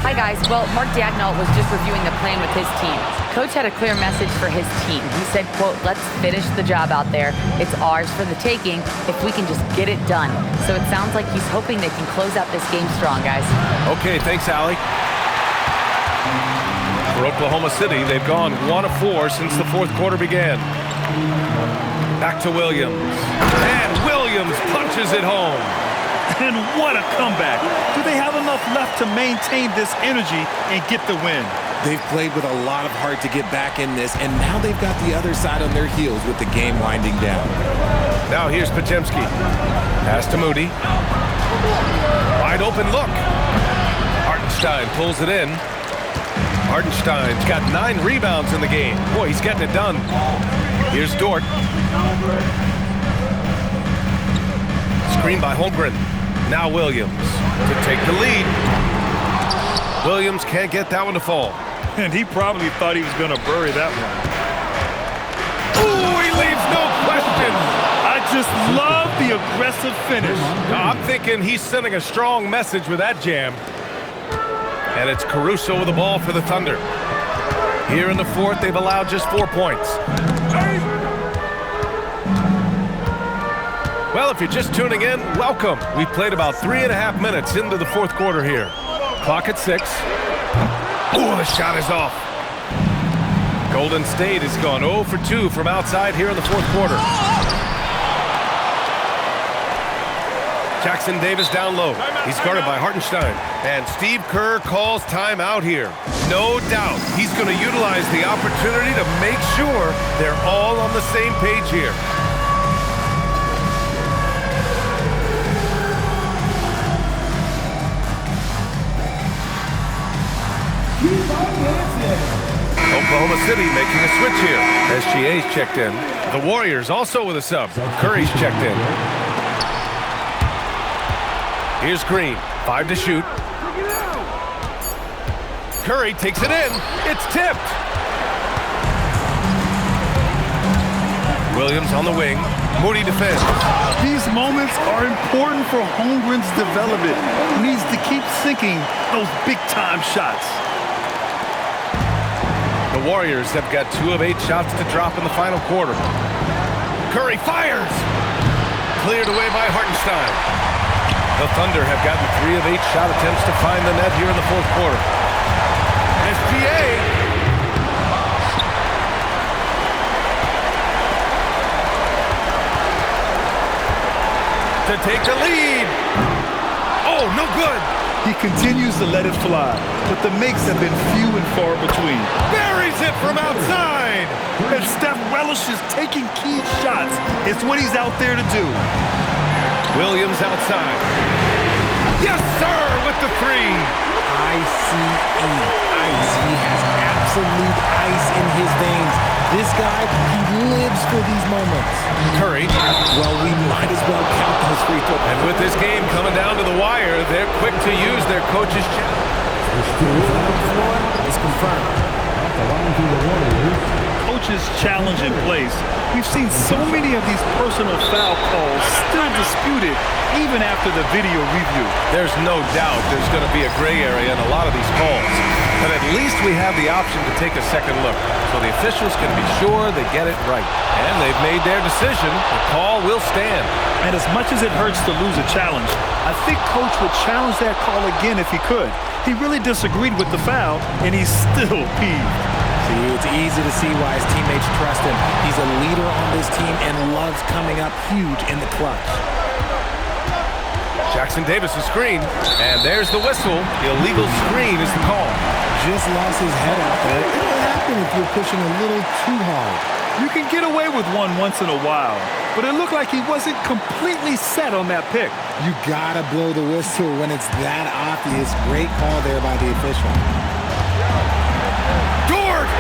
Hi, guys. Well, Mark Daigneault was just reviewing the plan with his team. Coach had a clear message for his team. He said, quote, let's finish the job out there. It's ours for the taking if we can just get it done. So it sounds like he's hoping they can close out this game strong, guys. Okay, thanks, Allie. For Oklahoma City, they've gone 1 of 4 since the 4th quarter began. Back to Williams. And Williams punches it home. And what a comeback. Do they have enough left to maintain this energy and get the win? They've played with a lot of heart to get back in this, and now they've got the other side on their heels with the game winding down. Now here's Podziemski. Pass to Moody. Wide open look. Hartenstein pulls it in. Hartenstein's got 9 rebounds in the game. Boy, he's getting it done. Here's Dort. Screen by Holmgren. Now Williams to take the lead. Williams can't get that one to fall. And he probably thought he was going to bury that one. Ooh, he leaves no question. I just love the aggressive finish. I'm thinking he's sending a strong message with that jam. And it's Caruso with the ball for the Thunder. Here in the 4th, they've allowed just 4 points. Well, if you're just tuning in, welcome. We've played about 3.5 minutes into the 4th quarter here. Clock at 6. Ooh, the shot is off. Golden State has gone 0 for 2 from outside here in the 4th quarter. Jackson Davis down low. He's guarded by Hartenstein. And Steve Kerr calls timeout here. No doubt he's going to utilize the opportunity to make sure they're all on the same page here. City making a switch here. SGA's checked in. The Warriors also with a sub. Curry's checked in. Here's Green. 5 to shoot. Curry takes it in. It's tipped. Williams on the wing. Moody defends. These moments are important for Holmgren's development. He needs to keep sinking those big-time shots. The Warriors have got 2 of 8 shots to drop in the final quarter. Curry fires! Cleared away by Hartenstein. The Thunder have gotten 3 of 8 shot attempts to find the net here in the fourth quarter. SGA! To take the lead. Oh, no good. He continues to let it fly, but the makes have been few and far between. Buries it from outside. And Steph relishes taking key shots. It's what he's out there to do. Williams outside. Yes, sir, with the 3. ICE. Ice. He has absolute ice in his veins. This guy, he lives for these moments. Curry. Well, we might as well count those free throws. And with this game coming down to the wire, they're quick to use their coach's challenge. It's confirmed. Coach's challenge in place. We've seen so many of these personal foul calls still disputed even after the video review. There's no doubt there's going to be a gray area in a lot of these calls. But at least we have the option to take a second look, so the officials can be sure they get it right. And they've made their decision. The call will stand. And as much as it hurts to lose a challenge, I think Coach would challenge that call again if he could. He really disagreed with the foul, and he's still peeved. See, it's easy to see why his teammates trust him. He's a leader on this team and loves coming up huge in the clutch. Jackson Davis a screen, and there's the whistle. The illegal screen is the call. Just lost his head out there. It'll happen if you're pushing a little too hard. You can get away with one once in a while, but it looked like he wasn't completely set on that pick. You gotta blow the whistle when it's that obvious. Great call there by the official. Dort!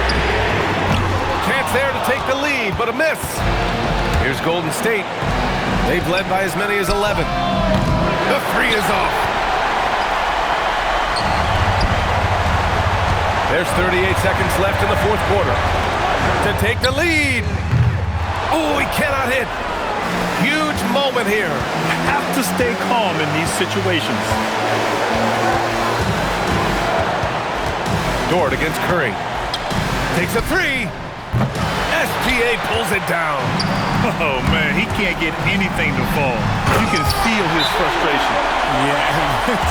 Chance there to take the lead, but a miss. Here's Golden State. They've led by as many as 11. The 3 is off. There's 38 seconds left in the fourth quarter. To take the lead. Oh, he cannot hit. Huge moment here. Have to stay calm in these situations. Dort against Curry. Takes a 3. SGA pulls it down. Oh, man, he can't get anything to fall. You can feel his frustration. Yeah,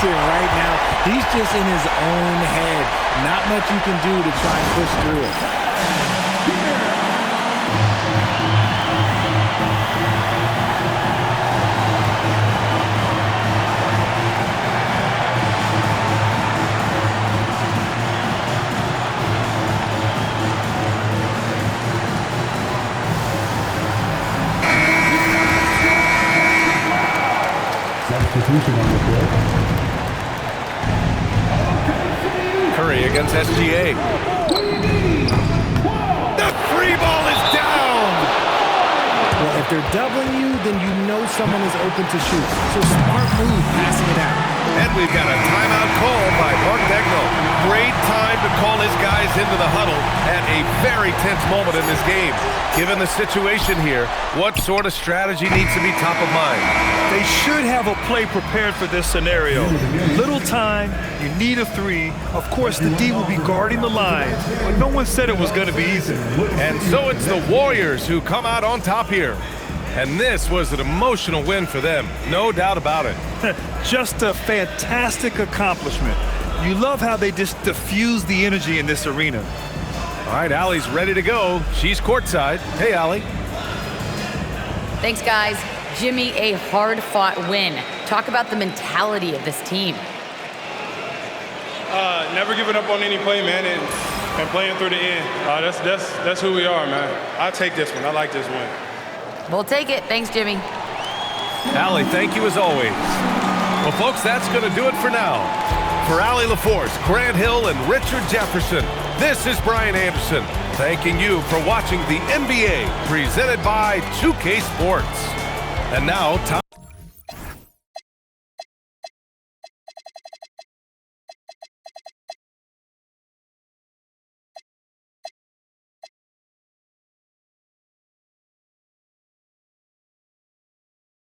right now, he's just in his own head. Not much you can do to try and push through it. Curry against SGA. The 3 ball is down. Well, if they're doubling you, then you know someone is open to shoot. So smart move passing it out. And we've got a timeout call by Mark Daigneault. Great time to call his guys into the huddle at a very tense moment in this game. Given the situation here, what sort of strategy needs to be top of mind? They should have a play prepared for this scenario. Little time, you need a 3. Of course, the D will be guarding the line, but no one said it was going to be easy. And so it's the Warriors who come out on top here. And this was an emotional win for them, no doubt about it. Just a fantastic accomplishment. You love how they just diffuse the energy in this arena. All right, Allie's ready to go. She's courtside. Hey, Allie. Thanks, guys. Jimmy, a hard-fought win. Talk about the mentality of this team. Never giving up on any play, man, and playing through the end. That's who we are, man. I take this one. I like this win. We'll take it. Thanks, Jimmy. Allie, thank you as always. Well, folks, that's going to do it for now. For Allie LaForce, Grant Hill, and Richard Jefferson, this is Brian Anderson. thanking you for watching the NBA presented by 2K Sports. And now, time.